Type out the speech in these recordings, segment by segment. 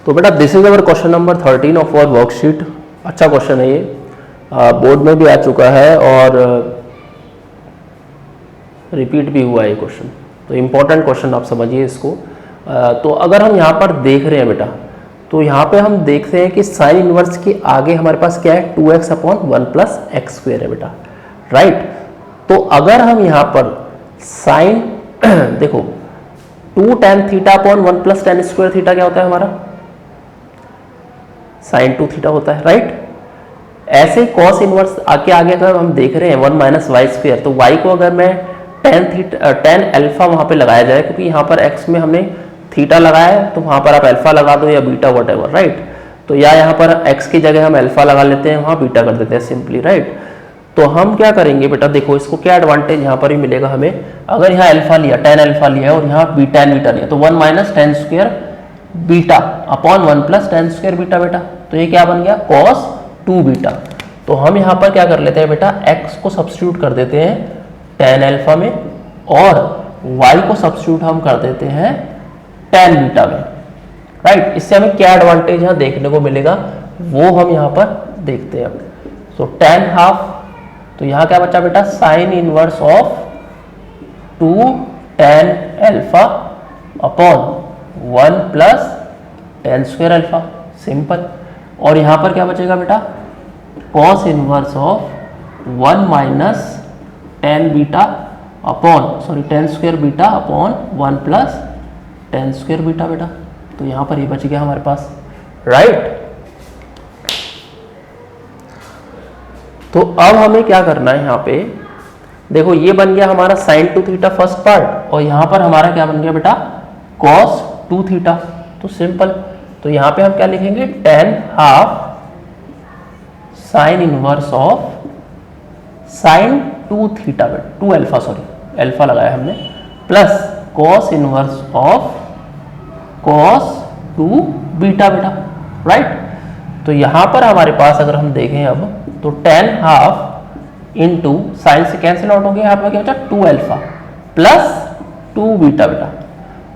तो बेटा this is our question number 13 of our worksheet. अच्छा क्वेश्चन है ये, बोर्ड में भी आ चुका है और रिपीट भी हुआ है ये क्वेश्चन, तो इम्पोर्टेंट क्वेश्चन आप समझिए इसको। तो अगर हम यहाँ पर देख रहे हैं बेटा, तो यहाँ पे हम देखते हैं कि साइन इनवर्स के आगे हमारे पास क्या है, 2x upon 1 plus x square है बेटा, राइट। तो अगर हम यहाँ पर साइन देखो 2 tan theta upon 1 plus tan square theta क्या होता है हमारा, साइन 2 थीटा होता है, राइट। ऐसे कॉस इनवर्स आगे अगर हम देख रहे हैं 1 माइनस वाई स्क्वेयर, तो y को अगर मैं tan अल्फा वहां पे लगाया जाए, क्योंकि यहाँ पर x में हमने थीटा लगाया है, तो वहां पर आप अल्फा लगा दो या बीटा वट एवर, राइट। तो या यहाँ पर x की जगह हम अल्फा लगा लेते हैं, वहां बीटा कर देते हैं सिंपली, राइट। तो हम क्या करेंगे बेटा, देखो इसको क्या एडवांटेज यहाँ पर भी मिलेगा हमें, अगर यहाँ अल्फा लिया, tan अल्फा लिया है और यहाँ बीटा लिया, तो 1 minus tan square beta upon 1 plus tan square beta बेटा, तो ये क्या बन गया cos 2 बीटा। तो हम यहाँ पर क्या कर लेते हैं बेटा, x को सब्स्टिट्यूट कर देते हैं tan अल्फा में और y को सब्स्टिट्यूट हम कर देते हैं tan बीटा में, राइट। इससे हमें क्या एडवांटेज यहाँ देखने को मिलेगा वो हम यहाँ पर देखते हैं। सो tan हाफ, तो यहाँ क्या बचा बेटा, sine inverse of 2 tan alpha upon 1 plus tan square alpha, simple. और यहाँ पर क्या बचेगा बेटा, cos inverse of 1 minus tan beta upon tan square beta upon 1 plus tan square beta बेटा। तो यहाँ पर ये बच गया हमारे पास, राइट। तो अब हमें क्या करना है, यहाँ पे देखो ये बन गया हमारा साइन 2 थीटा फर्स्ट पार्ट, और यहाँ पर हमारा क्या बन गया बेटा, कॉस 2 थीटा। तो सिंपल, तो यहाँ पे हम क्या लिखेंगे, tan half sine inverse of sine 2 theta बेटा, 2 अल्फा, सॉरी अल्फा लगाया हमने, plus cos inverse of cos 2 beta बेटा, राइट। तो यहाँ पर हमारे पास अगर हम देखें अब, तो tan हाफ इंटू साइन से कैंसिल आउट हो गया, यहाँ पर क्या बचा 2 अल्फा प्लस 2 बीटा बेटा।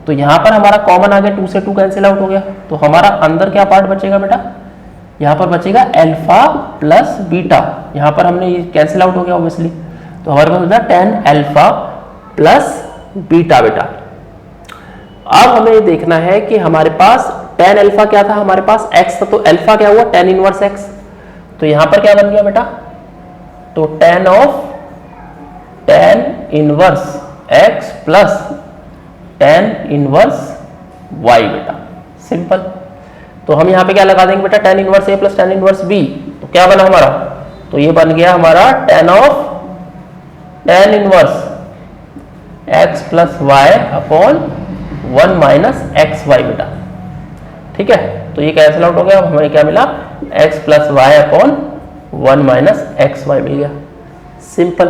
तो यहाँ पर हमारा कॉमन आ गया, 2 से 2 कैंसिल आउट हो गया, तो हमारा अंदर क्या पार्ट बचेगा बेटा, यहाँ पर बचेगा अल्फा प्लस बीटा, यहाँ पर हमने ये कैंसिल आउट हो गया ऑब्वियसली, तो हमारे पास बचा tan अल्फा प्लस बीटा बेटा। अब हमें ये देखना है कि हमारे पास tan अल्फा क्या था, हमारे पास x था, तो अल्फा क्या हुआ, tan इनवर्स x। तो यहां पर क्या बन गया बेटा, तो tan inverse x plus tan inverse y बेटा, सिंपल। तो हम यहां पे क्या लगा देंगे बेटा, tan inverse a plus tan inverse b, तो क्या बना हमारा, तो ये बन गया हमारा tan inverse x plus y upon 1 minus x y बेटा, ठीक है। तो ये कैंसिल आउट हो गया, हमें क्या मिला, x plus y upon 1 minus x y मिल गया, सिंपल।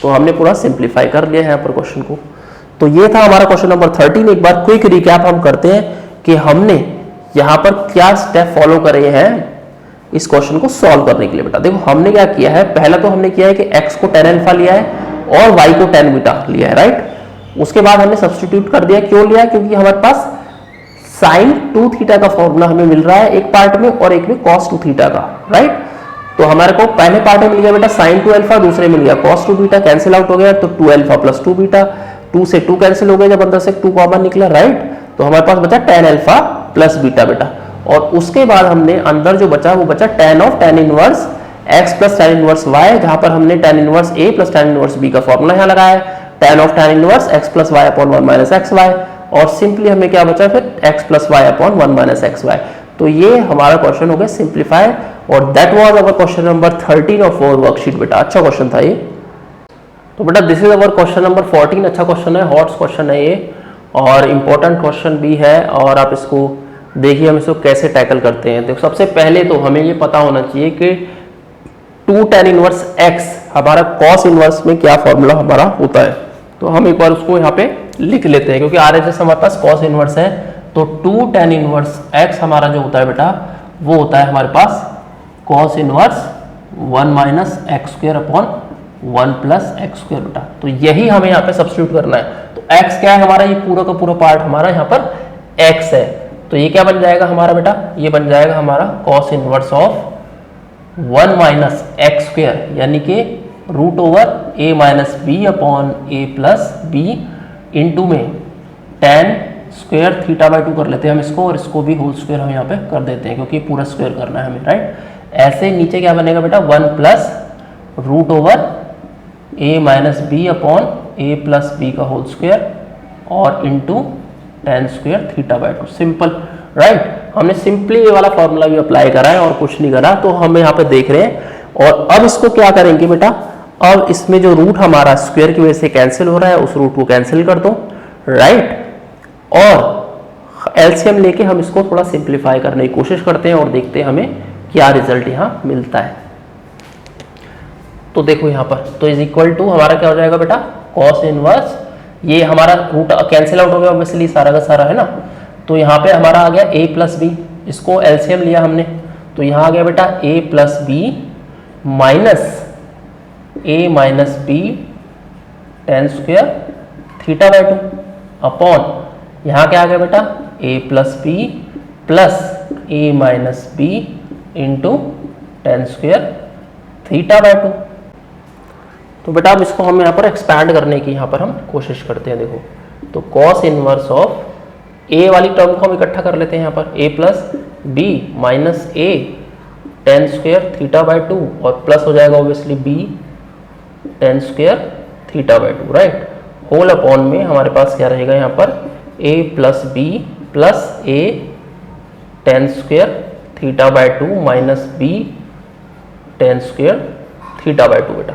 तो हमने पूरा सिंप्लीफाई कर लिया है यहाँ पर क्वेश्चन को। तो ये था हमारा क्वेश्चन नंबर 13। एक बार क्विक रिकैप हम करते हैं कि हमने यहाँ पर क्या स्टेप फॉलो करे हैं इस क्वेश्चन को सॉल्व करने के लिए बेटा। देखो हमने क्या किया है, पहला तो हमने किया है कि x को tan अल्फा लिया है और y को tan बीटा लिया है, राइट। उसके बाद हमने सब्स्टिट्यूट कर दिया, क्यों लिया, क्योंकि हमारे पास साइन 2 थीटा का फॉर्मूला हमें मिल रहा है एक पार्ट में और एक में cos 2 थीटा का, राइट। तो हमारे को पहले पार्ट में मिल गया बेटा साइन 2 अल्फा, दूसरे में मिल गया cos 2 बीटा, कैंसिल आउट हो गया, तो 2 अल्फा प्लस 2 बीटा, 2 से 2 कैंसिल हो गया, जब अंदर से 2 कॉमन निकला, राइट। तो हमारे पास बचा tan अल्फा प्लस बीटा बेटा, और उसके बाद हमने अंदर जो बचा वो बचा tan inverse x plus tan inverse y, जहां पर हमने tan inverse a plus tan inverse b का फॉर्मूला यहाँ लगाया है, tan inverse x plus y upon 1 minus x y, और सिंपली हमें क्या बचा फिर x plus y upon 1 minus x y. तो ये हमारा क्वेश्चन हो गया सिंप्लीफाई, और that was our question number 13 of our worksheet बेटा। अच्छा क्वेश्चन था ये। तो बेटा this is our question number 14। अच्छा क्वेश्चन है, हॉट क्वेश्चन है ये, और इंपॉर्टेंट क्वेश्चन भी है, और आप इसको देखिए हम इसको कैसे टैकल करते हैं। देखो सबसे पहले तो हमें ये पता होना चाहिए कि 2 tan इनवर्स x हमारा cos इनवर्स में क्या फॉर्मूला हमारा होता है। तो हम एक बार उसको यहाँ पे लिख लेते हैं, क्योंकि RHS हमारे पास cos इनवर्स है, तो 2 tan इनवर्स x हमारा जो होता है बेटा वो होता है हमारे पास cos inverse 1 minus x square upon 1 plus x square बेटा। तो यही हमें यहाँ पे सब्स्टिट्यूट करना है। तो x क्या है हमारा, ये पूरा का पूरा पार्ट हमारा यहाँ पर x है, तो ये क्या बन जाएगा हमारा बेटा, ये बन जाएगा हमारा cos inverse of 1 minus x square यानी कि root over a minus b upon a plus b into में tan स्क्वेयर थीटा बाई 2 कर लेते हैं हम इसको, और इसको भी होल स्क्वेयर हम यहाँ पे कर देते हैं क्योंकि पूरा स्क्वेयर करना है हमें, राइट। ऐसे नीचे क्या बनेगा बेटा, 1 plus root over a minus b upon a plus b का होल स्क्वेयर और into tan square theta by 2, simple, right. हमने सिंपली ये वाला फॉर्मूला भी अप्लाई करा है और कुछ नहीं करा, तो हम यहाँ पे देख रहे हैं। और अब इसको क्या करेंगे बेटा, अब इसमें जो रूट हमारा स्क्वायर की वजह से कैंसिल हो रहा है उस रूट को कैंसिल कर दो, राइट। और एलसीएम लेके हम इसको थोड़ा सिंप्लीफाई करने की कोशिश करते हैं और देखते हैं हमें क्या रिजल्ट यहाँ मिलता है। तो देखो यहाँ पर, तो इज इक्वल टू हमारा क्या हो जाएगा बेटा, कॉस इनवर्स, ये हमारा रूट कैंसिल आउट हो गया ऑब्वियसली सारा का सारा, है ना। तो यहाँ पे हमारा आ गया a प्लस बी, इसको एलसीएम लिया हमने, तो यहाँ आ गया बेटा a plus b minus a minus b tan square theta by 2 upon यहाँ क्या आ गया बेटा, a plus b plus a minus b into tan square theta by 2। तो बेटा अब इसको हम यहाँ पर एक्सपैंड करने की यहाँ पर हम कोशिश करते हैं। देखो, तो कॉस इनवर्स ऑफ a वाली टर्म को हम इकट्ठा कर लेते हैं यहाँ पर, a plus b minus a tan square theta by 2 और प्लस हो जाएगा obviously b tan square theta by 2, right. Whole upon में हमारे पास क्या रहेगा यहाँ पर, a plus b plus a tan square theta by 2 minus b tan square theta by 2 बेटा।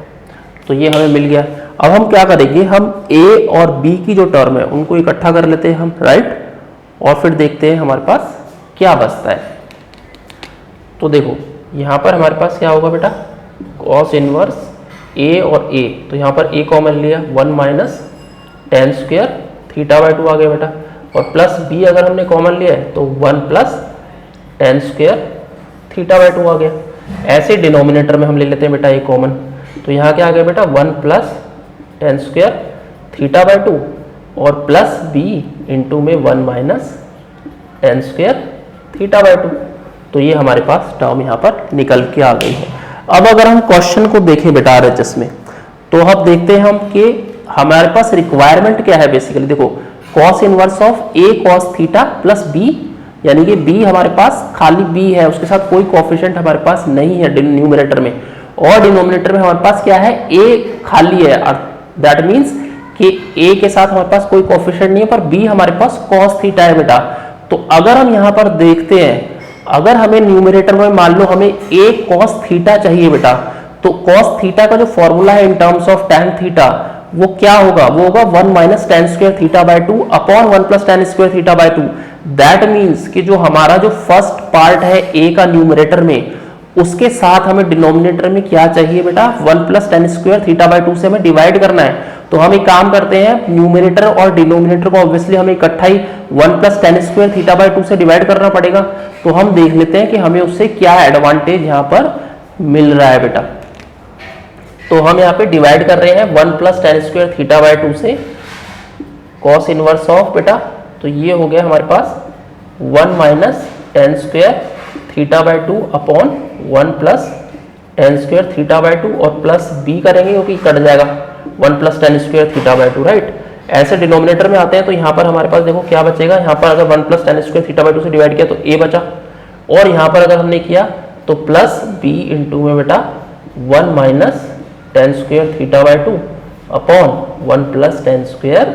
तो ये हमें मिल गया। अब हम क्या करेंगे, हम a और b की जो टर्म है उनको इकट्ठा कर लेते हैं हम, राइट। और फिर देखते हैं हमारे पास क्या बचता है। तो देखो यहाँ पर हमारे पास क्या होगा बेटा, कॉस इनवर्स a और a, तो यहाँ पर a कॉमन लिया, 1 minus tan square theta by 2 आ गया बेटा, और प्लस b अगर हमने कॉमन लिया है तो 1 plus tan square theta by 2 आ गया। ऐसे डिनोमिनेटर में हम ले लेते हैं बेटा a कॉमन, तो यहाँ क्या आ गया बेटा, 1 plus tan square theta by 2 और प्लस b इंटू में 1 minus tan square theta by 2। तो ये हमारे पास टर्म यहाँ पर निकल के आ गई है। अब अगर हम क्वेश्चन को देखें बेटा RHS में, तो अब देखते हैं हम कि हमारे पास रिक्वायरमेंट क्या है। बेसिकली देखो, cos inverse of a cos theta plus b, यानी कि b हमारे पास खाली b है, उसके साथ कोई कोफिशिएंट हमारे पास नहीं है न्यूमरेटर में, और डिनोमिनेटर में हमारे पास क्या है, a खाली है। दैट मीन्स कि a के साथ हमारे पास कोई कोफिशिएंट नहीं है, पर b हमारे पास cos थीटा है बेटा। तो अगर हम यहाँ पर देखते हैं, अगर हमें न्यूमरेटर में मान लो हमें a cos थीटा चाहिए बेटा, तो cos थीटा का जो फॉर्मूला है in terms of tan theta वो क्या होगा, वो होगा 1 minus tan square theta by 2 upon 1 plus tan square theta by 2। That means कि जो हमारा जो फर्स्ट पार्ट है a का न्यूमरेटर में, उसके साथ हमें डिनोमिनेटर में क्या चाहिए बेटा, 1 plus tan square theta by 2 से हमें डिवाइड करना है। तो हम एक काम करते हैं, न्यूमरेटर और डिनोमिनेटर को ऑब्वियसली हमें इकट्ठा ही 1 plus tan square theta by 2 से डिवाइड करना पड़ेगा। तो हम देख लेते हैं कि हमें उससे क्या एडवांटेज यहाँ पर मिल रहा है बेटा। तो हम यहाँ पे डिवाइड कर रहे हैं 1 plus tan square theta by 2 से, कॉस इनवर्स ऑफ बेटा, तो ये हो गया हमारे पास 1 minus tan square theta by 2 upon 1 plus tan square theta by 2 और प्लस b करेंगे क्योंकि कट जाएगा 1 plus tan square theta by 2, right. ऐसे डिनोमिनेटर में आते हैं तो यहाँ पर हमारे पास देखो क्या बचेगा, यहाँ पर अगर 1 plus tan square theta by 2 से डिवाइड किया तो a बचा, और यहाँ पर अगर हमने किया तो प्लस b इंटू में बेटा 1 minus tan square theta by 2 upon 1 plus tan square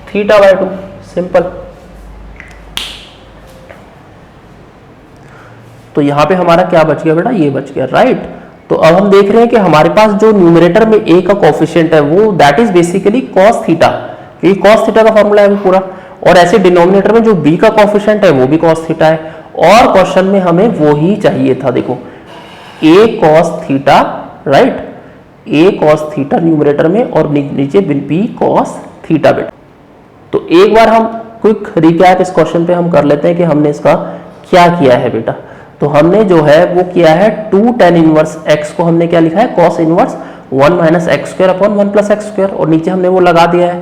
theta by 2, simple. तो यहाँ पे हमारा क्या बच गया बेटा, ये बच गया, राइट। तो अब हम देख रहे हैं कि हमारे पास जो न्यूमरेटर में a का कोफिशिएंट है वो that is basically cos theta, क्योंकि cos थीटा का फॉर्मूला है वो पूरा, और ऐसे डिनोमिनेटर में जो b का कोफिशिएंट है वो भी cos थीटा है, और क्वेश्चन में हमें वो ही चाहिए था। देखो a cos theta, right, a cos theta numerator में और नीचे b cos थीटा बेटा। तो एक बार हम क्विक रिकैप इस क्वेश्चन पे हम कर लेते हैं कि हमने इसका क्या किया है बेटा। तो हमने जो है वो किया है 2 tan इनवर्स x को हमने क्या लिखा है, cos inverse 1 minus x square upon 1 plus x square, और नीचे हमने वो लगा दिया है,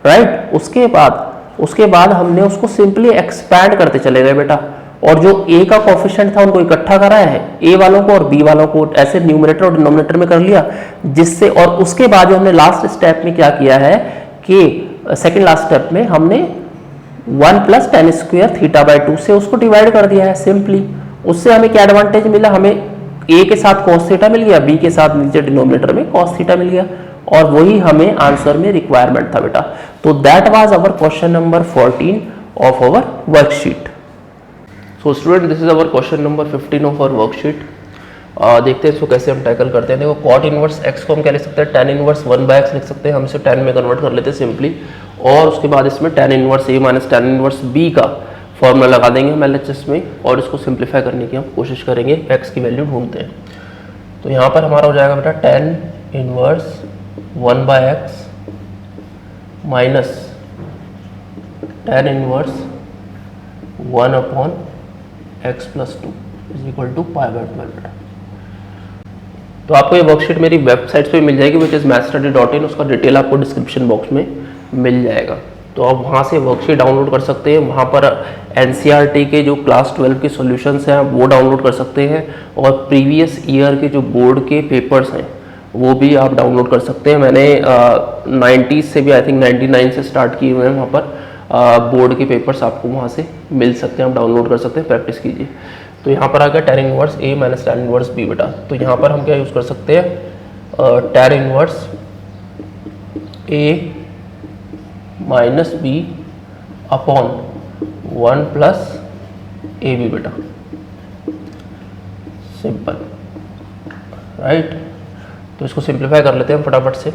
राइट। उसके बाद उसके बाद हमने उसको सिंपली एक्सपैंड करते चले गए बेटा, और जो ए का कोफिशिएंट था उनको इकट्ठा कराया है, ए वालों को और बी वालों को ऐसे न्यूमरेटर और डिनोमिनेटर में कर लिया, जिससे और उसके बाद जो हमने लास्ट स्टेप में क्या किया है कि सेकंड लास्ट स्टेप में हमने 1 plus ten square theta by 2 से उसको डिवाइड कर दिया है सिंपली। उससे हमें क्या एडवांटेज मिला, हमें ए के साथ कॉस थीटा मिल गया, बी के साथ नीचे डिनोमिनेटर में कॉस थीटा मिल गया, और वही हमें आंसर में रिक्वायरमेंट था बेटा। तो that was our question number 14 of our worksheet. So student, this is our question number 15 of our worksheet. देखते हैं इसको कैसे हम टैकल करते हैं। देखो कॉट इनवर्स एक्स को हम क्या लिख सकते हैं, tan इनवर्स 1/x लिख सकते हैं, हम इसे tan में कन्वर्ट कर लेते हैं सिंपली, और उसके बाद इसमें tan inverse a minus tan inverse b का फॉर्मूला लगा देंगे हम LHS में, और इसको सिंप्लीफाई करने की हम कोशिश करेंगे, x की वैल्यू ढूंढते हैं। तो यहाँ पर हमारा हो जाएगा बेटा tan inverse 1/x minus tan inverse 1/x plus 2 is equal to π/12 बेटा। तो आपको ये वर्कशीट मेरी वेबसाइट पे मिल जाएगी, विच इज़ mathstudy.in, उसका डिटेल आपको डिस्क्रिप्शन बॉक्स में मिल जाएगा, तो आप वहाँ से वर्कशीट डाउनलोड कर सकते हैं। वहाँ पर NCERT के जो क्लास 12 के सॉल्यूशंस हैं वो डाउनलोड कर सकते हैं, और प्रीवियस ईयर के जो बोर्ड के पेपर्स हैं वो भी आप डाउनलोड कर सकते हैं। मैंने 90s से भी, आई थिंक 99 से स्टार्ट किए हुए हैं, वहाँ पर बोर्ड के पेपर्स आपको वहाँ से मिल सकते हैं, आप डाउनलोड कर सकते हैं, प्रैक्टिस कीजिए। तो यहाँ पर आ गया tan inverse a minus tan inverse b बेटा। तो यहाँ पर हम क्या यूज़ कर सकते हैं, tan inverse a minus b upon 1 plus a b बेटा, सिंपल, राइट। तो इसको सिंप्लीफाई कर लेते हैं फटाफट से।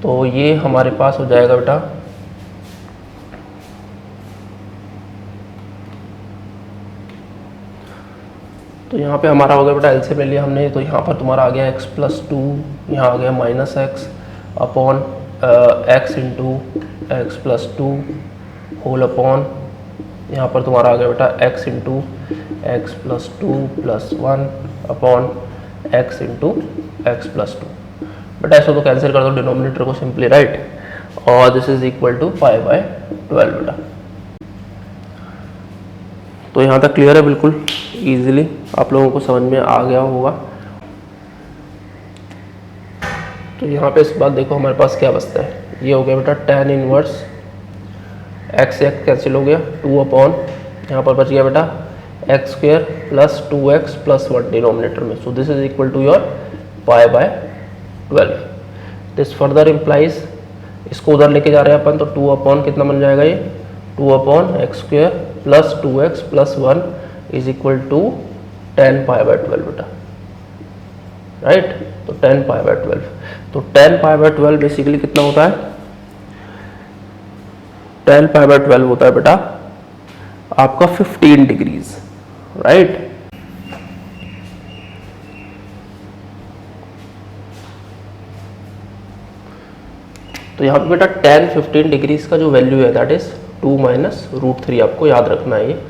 तो ये हमारे पास हो जाएगा बेटा तो यहाँ पे हमारा हो गया बेटा एलसीएम ले लिया हमने, तो यहाँ पर तुम्हारा आ गया x प्लस 2, यहाँ आ गया minus x upon x into x plus 2 whole upon, यहाँ पर तुम्हारा आ गया बेटा x into x plus 2 plus 1 upon x into x plus 2 बेटा। ऐसा तो कैंसिल कर दो डिनोमिनेटर को सिंपली, राइट, और दिस इज इक्वल टू π/12 बेटा। तो यहाँ तक क्लियर है, बिल्कुल इजीली आप लोगों को समझ में आ गया होगा। तो यहाँ पे इस बात देखो हमारे पास क्या बचता है, ये हो गया बेटा tan इनवर्स x से x कैंसिल हो गया, 2 अपॉन यहाँ पर बच गया बेटा x square plus 2x plus 1 denominator में। So this is equal to your π/12। This further implies, इसको उधर लेके जा रहे हैं अपन, तो 2 अपॉन कितना बन जाएगा, ये 2 upon x square plus 2x plus 1 is equal to tan π/12 बेटा, राइट। तो tan π/12, तो tan π/12 बेसिकली कितना होता है, tan π/12 होता है बेटा आपका 15 डिग्रीज, राइट। तो यहाँ पे बेटा tan 15 डिग्रीज का जो वैल्यू है दैट इज 2 माइनस रूट 3, आपको याद रखना है, ये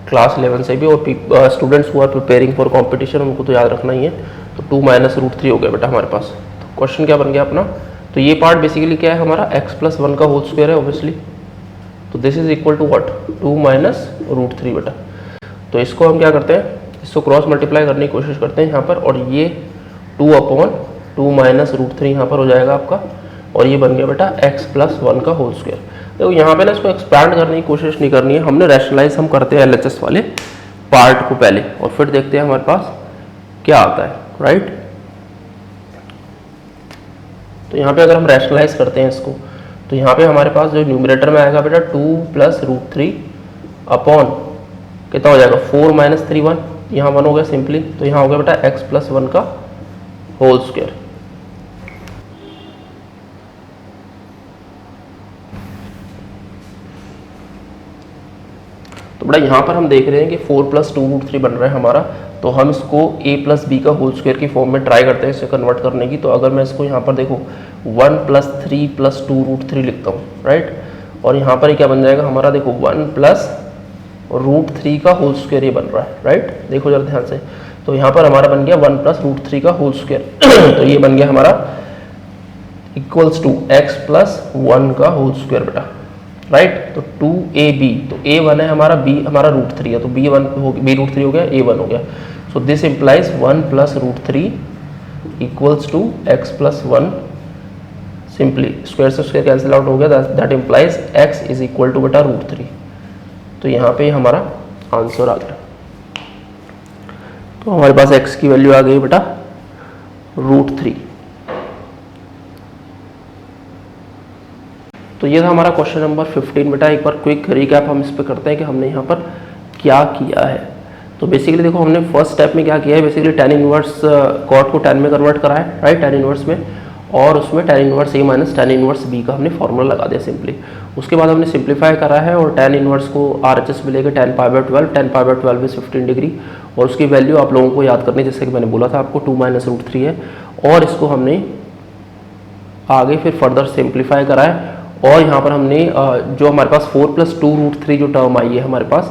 क्लास 11 से भी, और students who are preparing for competition उनको तो याद रखना ही है। तो 2 माइनस रूट 3 हो गया बेटा हमारे पास। तो क्वेश्चन क्या बन गया अपना, तो ये पार्ट बेसिकली क्या है हमारा x प्लस 1 का होल स्क्वायर है ऑब्वियसली, तो this is equal to what, 2 minus root 3 बेटा। तो इसको हम क्या करते हैं, इसको क्रॉस मल्टीप्लाई करने की कोशिश करते हैं यहाँ पर, और ये 2 अपॉन 2 माइनस रूट 3 यहाँ पर हो जाएगा आपका, और ये बन गया बेटा x प्लस 1 का होल स्क्वायर। देखो यहाँ पे ना इसको एक्सपैंड करने की कोशिश नहीं करनी है, हमने रैशनलाइज हम करते हैं LHS वाले पार्ट को पहले, और फिर देखते हैं हमारे पास क्या आता है, राइट। तो यहाँ पे अगर हम रैशनलाइज करते हैं इसको, तो यहाँ पे हमारे पास जो न्यूमरेटर में आएगा बेटा 2 प्लस रूट 3 अपॉन कितना हो जाएगा 4 माइनस 3 1, यहाँ 1 हो गया सिंपली, तो यहाँ हो गया बेटा x प्लस 1 का होल स्क्वायर। तो बेटा यहाँ पर हम देख रहे हैं कि 4 प्लस 2 रूट 3 बन रहा है हमारा, तो हम इसको a प्लस बी का होल स्क्वायर की फॉर्म में ट्राई करते हैं इसे कन्वर्ट करने की। तो अगर मैं इसको यहाँ पर देखो 1 प्लस 3 प्लस 2 रूट 3 लिखता हूँ, राइट, और यहाँ पर क्या बन जाएगा हमारा, देखो 1 प्लस रूट 3 का होल स्क्वायर ये बन रहा है, राइट, देखो जरा ध्यान से। तो यहाँ पर हमारा बन गया 1 प्लस रूट 3 का होल स्क्वायर तो ये बन गया हमारा इक्वल्स टू x प्लस 1 का होल स्क्वायर बेटा, राइट। तो 2ab, तो a1 है हमारा, b हमारा √3 है, तो b√3 हो गया, a1 हो गया। So this implies 1 + √3 equals to x + 1, simply square से स्क्वायर कैंसिल आउट हो गया, that implies x is equal to बेटा √3। तो यहाँ पे हमारा आंसर आ गया। तो हमारे पास x की वैल्यू आ गई बेटा √3। तो ये था हमारा क्वेश्चन नंबर 15 बेटा। एक बार क्विक रिकैप हम इस पे करते हैं कि हमने यहाँ पर क्या किया है। तो बेसिकली देखो हमने फर्स्ट स्टेप में क्या किया है, बेसिकली tan इनवर्स कॉट को tan में कन्वर्ट करा है, राइट, tan इनवर्स में, और उसमें tan inverse a minus tan inverse b का हमने फॉर्मूला लगा दिया सिंपली। उसके बाद हमने सिंप्लीफाई करा है और tan इनवर्स को RHS मिलेगा tan π/12, tan π/12 इज 15 डिग्री, और उसकी वैल्यू आप लोगों को याद करनी, जैसे कि मैंने बोला था आपको 2 - √3 है, और इसको हमने आगे फिर फर्दर सिंप्लीफाई करा है। और यहाँ पर हमने जो हमारे पास 4 + 2 √3 जो टर्म आई है हमारे पास,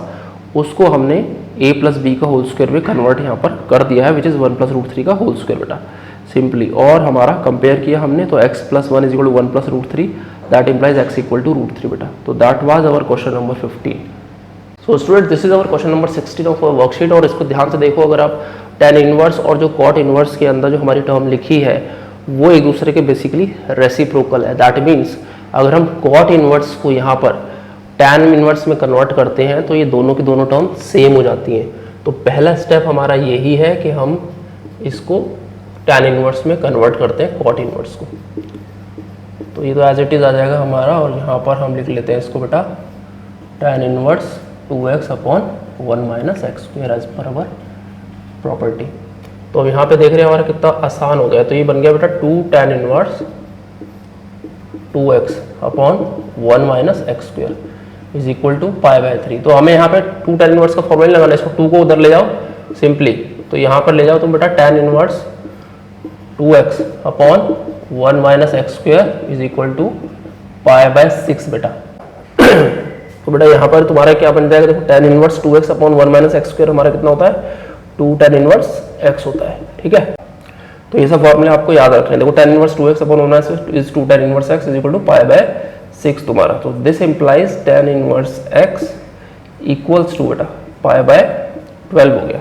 उसको हमने a + b का होल स्क्वायर में कन्वर्ट यहाँ पर कर दिया है, विच इज़ 1 + √3 का होल स्क्वायर बेटा सिंपली। और हमारा कंपेयर किया हमने, तो x + 1 = 1 + √3, दैट इम्प्लाइज x = √3 बेटा। तो that was our question number 15। So student, this is our question number 16 of our worksheet. और इसको ध्यान से देखो, अगर आप tan इनवर्स और जो cot इनवर्स के अंदर जो हमारी टर्म लिखी है वो एक दूसरे के बेसिकली रेसिप्रोकल है। दैट मीन्स अगर हम cot इनवर्स को यहाँ पर tan इनवर्स में कन्वर्ट करते हैं तो ये दोनों की दोनों टर्म सेम हो जाती हैं। तो पहला स्टेप हमारा यही है कि हम इसको tan इनवर्स में कन्वर्ट करते हैं cot इनवर्स को। तो ये तो एज इट इज आ जाएगा हमारा, और यहाँ पर हम लिख लेते हैं इसको बेटा tan inverse 2x/1 - x² as per अवर प्रॉपर्टी। तो यहाँ पे देख रहे हैं हमारा कितना आसान हो गया। तो ये बन गया बेटा 2 tan inverse 2x/1 - x² is equal to π/3। तो हमें यहाँ पे 2 tan इनवर्स का फॉर्मूला लगाना है, इसको 2 को उधर ले जाओ सिंपली, तो यहाँ पर ले जाओ तुम बेटा tan inverse 2x/1 - x² is equal to π/6 बेटा। तो बेटा यहाँ पर तुम्हारा क्या बन जाएगा, देखो tan इनवर्स 2x/1 - x² हमारा कितना होता है, 2 tan इनवर्स x होता है, ठीक है। तो ये सब फॉर्मूले आपको याद रखने हैं। देखो tan inverse 2x/1 is 2 tan inverse x is equal to π/6 तुम्हारा। तो this implies tan inverse x equals to बेटा π/12 हो गया।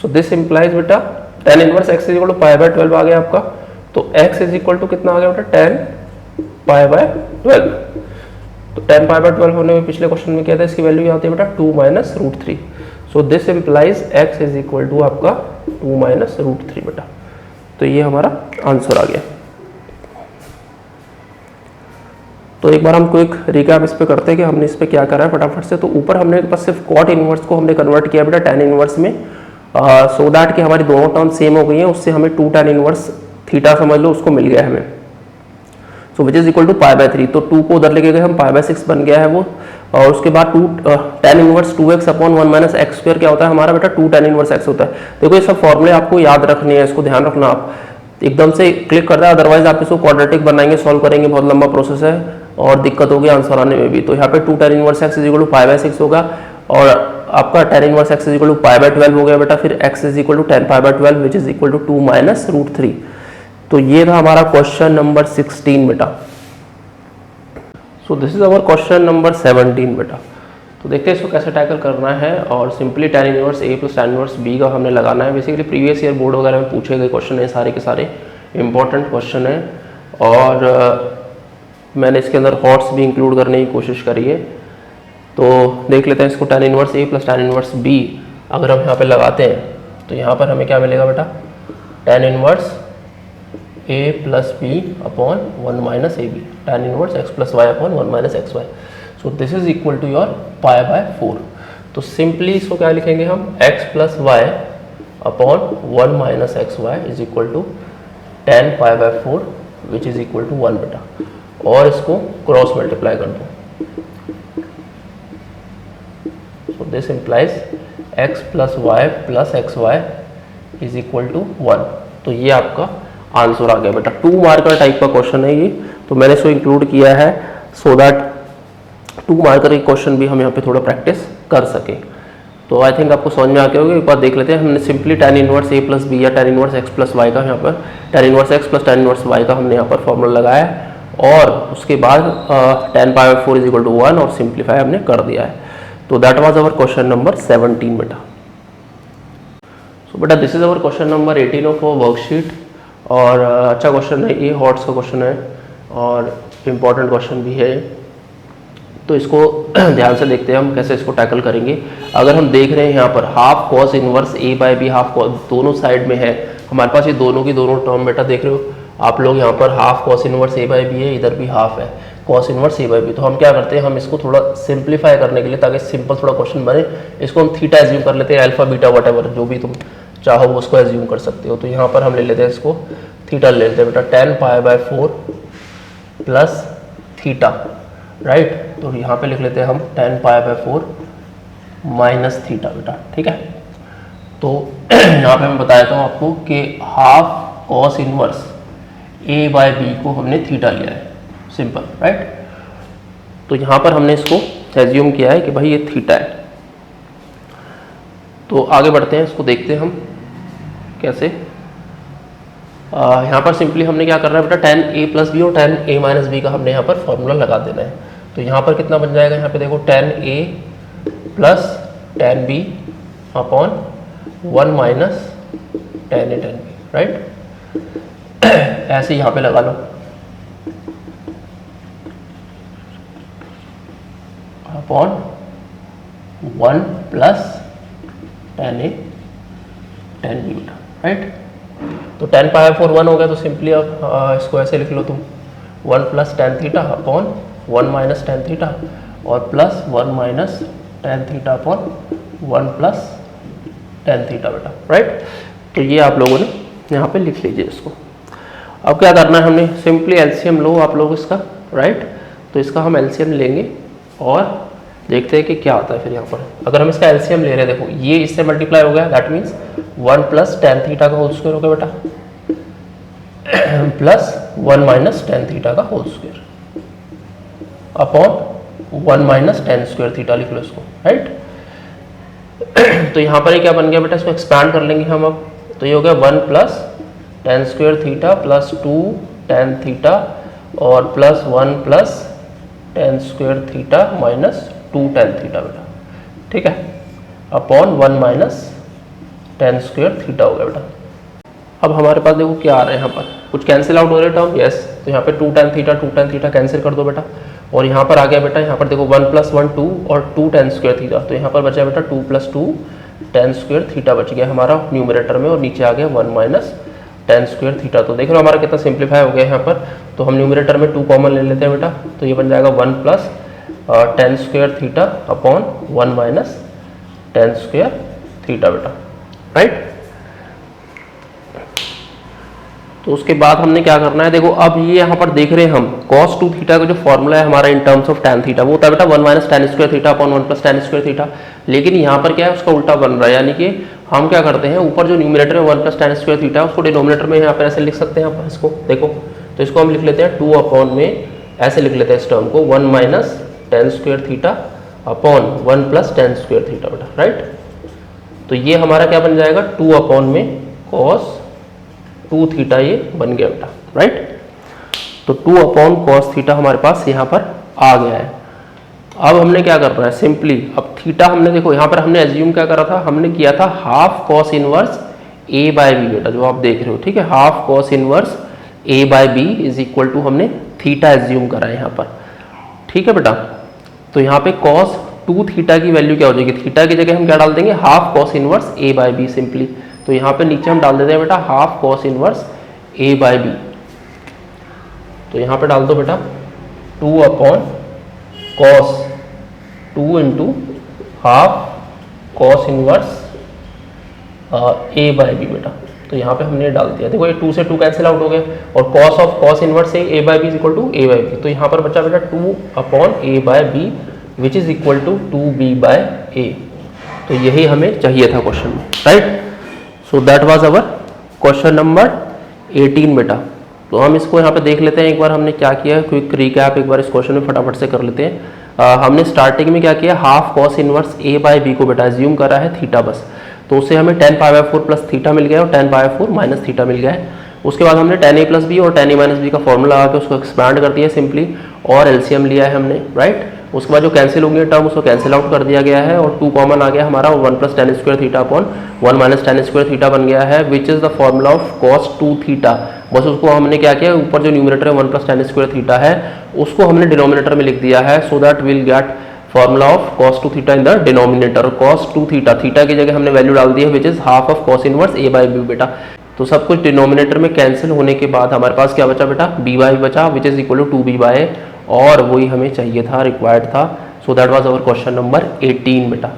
सो दिस इंप्लाइज बेटा tan inverse x is equal to π/12 आ गया आपका। तो x इज इक्वल टू कितना आ गया बेटा, tan π/12। तो tan π/12 होने में पिछले क्वेश्चन में क्या था, इसकी वैल्यू आती है बेटा 2 - √3। So this implies x is equal to आपका 2 - √3 बेटा। तो ये हमारा आंसर आ गया। तो एक बार हम क्विक रिकैप इस पे करते हैं कि हमने इस पे क्या करा है फटाफट से। तो ऊपर हमने बस सिर्फ cot इनवर्स को हमने कन्वर्ट किया बेटा tan इनवर्स में, सो दैट कि हमारी दोनों टर्म सेम हो गई हैं। उससे हमें 2 tan इनवर्स थीटा समझ लो उसको मिल गया है हमें, सो विच इज इक्वल टू π/3। तो 2 को उधर लेके गए हम, π/6 बन गया है वो। और उसके बाद tan इनवर्स 2x/1 - x² क्या होता है हमारा बेटा, 2 tan इनवर्स x होता है। देखो ये सब फॉर्मूले आपको याद रखने हैं, इसको ध्यान रखना, आप एकदम से क्लिक करता है, अदरवाइज आप इसको क्वाड्रेटिक बनाएंगे, सॉल्व करेंगे, बहुत लंबा प्रोसेस है और दिक्कत होगी आंसर आने में भी। तो यहाँ पे 2 tan inverse x is equal to π/6 होगा, और आपका tan inverse x is equal to π/12 हो गया बेटा। फिर x is equal to tan π/12 which is equal to 2 - √3। तो ये था हमारा क्वेश्चन नंबर 16 बेटा। सो this is our question number 17 बेटा। तो देखते हैं इसको कैसे टैकल करना है। और simply tan inverse a + tan inverse b का हमने लगाना है। बेसिकली प्रीवियस ईयर बोर्ड वगैरह में पूछे गए क्वेश्चन है, सारे के सारे इंपॉर्टेंट क्वेश्चन है, और मैंने इसके अंदर हॉट्स भी इंक्लूड करने की कोशिश करी है। तो देख लेते हैं इसको, tan inverse a + tan inverse b अगर हम यहाँ पे लगाते हैं तो यहाँ पर हमें क्या मिलेगा बेटा, tan inverse a + b/1 - ab, tan inverse x + y/1 - xy। So this is equal to your π/4। तो सिंपली इसको क्या लिखेंगे हम, x + y/1 - xy is equal to tan π/4 which is equal to 1 बेटा। और इसको क्रॉस मल्टीप्लाई कर दो। So this implies x + y + xy is equal to 1। तो ये आपका आंसर आ गया बेटा। 2 मार्कर टाइप का क्वेश्चन है ये, तो मैंने इसको इंक्लूड किया है सो दैट 2 मार्कर के क्वेश्चन भी हम यहाँ पे थोड़ा प्रैक्टिस कर सके। तो आई थिंक आपको समझ में आ गया होगा। एक बार देख लेते हैं। हमने simply tan inverse a plus b या tan inverse x plus y का यहाँ पर tan inverse x plus tan inverse y का हमने यहाँ पर फॉर्मूला लगाया है और उसके बाद tan pi by 4 is equal to 1 और सिंप्लीफाई हमने कर दिया है। तो that was our question number 17 बेटा। सो बेटा this is our question number 18 of our worksheet और अच्छा क्वेश्चन है ये, हॉट्स का क्वेश्चन है और इम्पॉर्टेंट क्वेश्चन भी है। तो इसको ध्यान से देखते हैं हम कैसे इसको टैकल करेंगे। अगर हम देख रहे हैं यहाँ पर half cos inverse a by b, half दोनों साइड में है हमारे पास, ये दोनों की दोनों टर्म बेटा देख रहे हो आप लोग, यहाँ पर half cos inverse a by b है, इधर भी हाफ है cos inverse a by b. तो हम क्या करते हैं, हम इसको थोड़ा सिंप्लीफाई करने के लिए, ताकि सिंपल थोड़ा क्वेश्चन बने, इसको हम थीटा एज्यूम कर लेते हैं, अल्फा बीटा वटेवर जो भी तुम चाहो उसको एज्यूम कर सकते हो। तो यहाँ पर हम ले लेते हैं इसको थीटा ले लेते हैं बेटा, tan pi by 4 plus theta, right. तो यहाँ पे लिख लेते हैं हम tan pi by 4 minus theta बेटा, ठीक है। तो यहाँ पे मैं बताया था आपको कि half cos inverse a by b को हमने थीटा लिया है, सिंपल, राइट। तो यहाँ पर हमने इसको एज्यूम किया है कि भाई ये थीटा है। तो आगे बढ़ते हैं, इसको देखते हैं हम कैसे। यहाँ पर सिंपली हमने क्या करना है बेटा, tan a प्लस बी और tan a माइनस बी का हमने यहाँ पर फॉर्मूला लगा देना है। तो यहाँ पर कितना बन जाएगा, यहाँ पे देखो tan a plus tan b upon 1 minus tan a tan b, right. ऐसे यहाँ पे लगा लो, upon 1 plus tan a tan b बेटा, राइट। तो tan पाई 4 1 हो गया, तो सिंपली अब इसको ऐसे लिख लो तुम 1 plus tan theta upon 1 minus tan theta और plus 1 minus tan theta upon 1 plus tan theta बेटा, राइट। तो ये आप लोगों ने यहाँ पे लिख लीजिए इसको। अब क्या करना है, हमने सिंपली एलसीएम लो आप लोग इसका, राइट। तो इसका हम एलसीएम लेंगे और देखते हैं कि क्या आता है फिर यहाँ पर। अगर हम इसका एलसीएम ले रहे हैं, देखो ये इससे मल्टीप्लाई हो गया, that means 1 plus tan theta का होल स्क्वायर हो गया बेटा, प्लस 1 माइनस tan थीटा का whole square upon 1 minus tan square theta, लिख लो इसको, राइट। तो यहाँ पर ये क्या बन गया बेटा, इसको एक्सपैंड कर लेंगे हम अब। तो ये हो गया 1 plus tan square theta plus 2 tan theta और plus 1 plus tan square theta minus 2 tan theta बेटा, ठीक है, upon 1 minus tan square theta हो गया बेटा। अब हमारे पास देखो क्या आ रहा है, यहाँ पर कुछ कैंसिल आउट हो रहे टर्म, यस। तो यहाँ पे 2 tan थीटा कैंसिल कर दो बेटा, और यहाँ पर आ गया बेटा, यहाँ पर देखो 1 प्लस 1 2 और 2 tan स्क्वायर थीटा, तो यहाँ पर बचा बेटा 2 प्लस 2 tan स्क्वायर थीटा बच गया हमारा न्यूमरेटर में, और नीचे आ गया 1 माइनस tan स्क्वायर थीटा। तो देख लो हमारा कितना सिंप्लीफाई हो गया यहाँ पर। तो हम न्यूमरेटर में 2 कॉमन ले लेते हैं बेटा, तो ये बन जाएगा 1 plus tan square theta upon 1 minus tan square theta बेटा, राइट। तो उसके बाद हमने क्या करना है, देखो अब ये यहाँ पर देख रहे हैं हम cos 2 थीटा का जो फॉर्मूला है हमारा in terms of tan theta, वो होता है बेटा 1 minus tan square theta upon 1 plus tan square theta. लेकिन यहाँ पर क्या है, उसका उल्टा बन रहा है, यानी कि हम क्या करते हैं, ऊपर जो न्यूमरेटर में 1 प्लस tan स्क्वायर थीटा उसको डिनोमिनेटर में यहाँ पर ऐसे लिख सकते हैं। यहाँ पर इसको देखो, तो इसको हम लिख लेते हैं 2 अपॉन में ऐसे लिख लेते हैं इस टर्म को 1 minus tan square theta upon 1 plus tan square theta बेटा, राइट। तो ये हमारा क्या बन जाएगा, 2 अपॉन में cos 2 थीटा ये बन गया बेटा, राइट। तो 2 अपॉन cos थीटा हमारे पास यहाँ पर आ गया है। अब हमने क्या करना है, सिंपली अब थीटा हमने देखो यहाँ पर हमने एज्यूम क्या करा था, हमने किया था half cos inverse a by b बेटा, जो आप देख रहे हो, ठीक है। Half cos inverse a by b is equal to हमने थीटा एज्यूम करा है यहाँ पर, ठीक है बेटा। तो यहाँ पे cos 2 थीटा की वैल्यू क्या हो जाएगी, थीटा की जगह हम क्या डाल देंगे, half cos inverse a by b simply. तो यहाँ पे नीचे हम डाल देते हैं बेटा half cos inverse a by b. तो यहाँ पे डाल दो बेटा 2 upon cos 2 into half cos inverse a by b बेटा। तो यहाँ पे हमने डाल दिया, देखो ये 2 से 2 कैंसिल आउट हो गया, और cos of cos inverse a by b is equal to a by b. तो यहाँ पर बचा बेटा 2 upon a by b which is equal to 2b by a। तो यही हमें चाहिए था क्वेश्चन में, right. So that was our question number 18 बेटा। तो हम इसको यहाँ पे देख लेते हैं एक बार हमने क्या किया है, क्विक रिकैप एक बार इस क्वेश्चन में फटाफट से कर लेते हैं। हमने स्टार्टिंग में क्या किया, हाफ कॉस इनवर्स ए बाय बी को बेटा एज्यूम करा है थीटा बस, तो उससे हमें tan pi by 4 plus theta मिल गया और tan pi by 4 minus theta मिल गया है। उसके बाद हमने tan a प्लस बी और tan a माइनस बी का फॉर्मूला लगा के उसको एक्सपैंड कर दिया सिंपली और एलसीएम लिया है हमने, राइट। उसके बाद जो कैंसिल होंगे टर्म उसको कैंसिल आउट कर दिया गया है और 2 कॉमन आ गया हमारा, 1 plus tan square theta upon 1 minus tan square theta बन गया है, which is the formula of cos 2 theta. बस उसको हमने क्या किया, ऊपर जो न्यूमरेटर है 1 प्लस tan स्क्वायर थीटा है उसको हमने डिनोमिनेटर में लिख दिया है, so that will get formula of cos 2 theta in the denominator. cos 2 theta, theta की जगह हमने वैल्यू डाल दी है which is half of cos inverse a by b बेटा। तो सब कुछ डिनोमिनेटर में कैंसिल होने के बाद हमारे पास क्या बचा बेटा, b बाय बचा which is equal to 2b by, और वही हमें चाहिए था, रिक्वायर्ड था। So that was our question number 18 बेटा।